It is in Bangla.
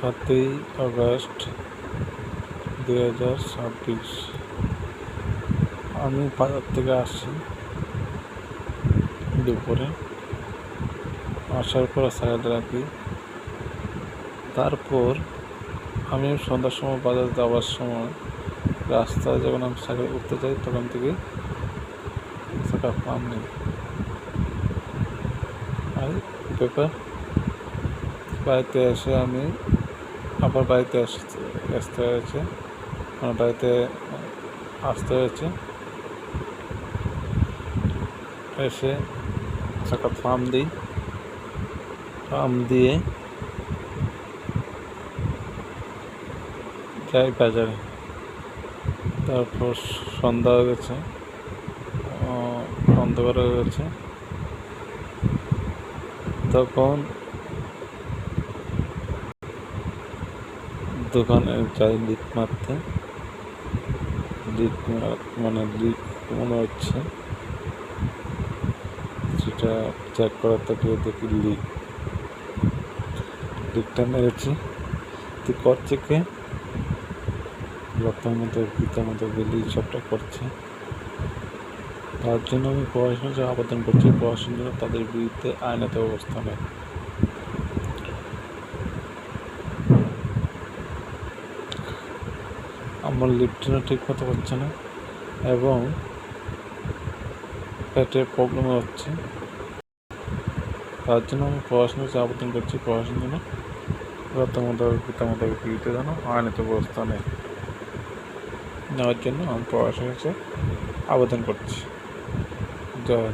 7ই আগস্ট 2026। আমি বাজার থেকে আসছি দুপুরে, আসার পর সাইকেলটা রাখি। তারপর আমি সন্ধ্যার সময় বাজার যাওয়ার সময় রাস্তায় যখন আমি সাইকেল উঠতে যাই তখন থেকে চাকা পাম্প নেই। আর ব্যাপার বাড়িতে এসে আমি আবার বাড়িতে আসতে হয়েছে, আমার বাড়িতে আসতে হয়েছে। এসে চাকা পাম্প দিই, পাম্প দিয়ে যাই বাজারে। তারপর সন্ধ্যা হয়ে গেছে, অন্ধকার হয়ে গেছে। তখন দোকানে যাই লিক মারতে, লিক মনে হচ্ছে, সেটা চেক করাতে গিয়ে দেখি লিকটা মেরেছি। তো করছে কে? রক্তের মতো পিতার মতো বেলি সবটা করছে। তার জন্য আমি প্রশাসনকে আবেদন করছি, প্রশাসন যেন তাদের বিরুদ্ধে আইনত ব্যবস্থা নেয়। আমার লিফ্টটা ঠিক মতো হচ্ছে না এবং পেটে প্রবলেম হচ্ছে। তার জন্য আমি প্রশাসনকে আবেদন করছি, প্রশাসন যেন পিতামাতার বিরুদ্ধে যেন আইনত ব্যবস্থা নেওয়ার জন্য আমি প্রশাসনের কাছে আবেদন করছি। জয়।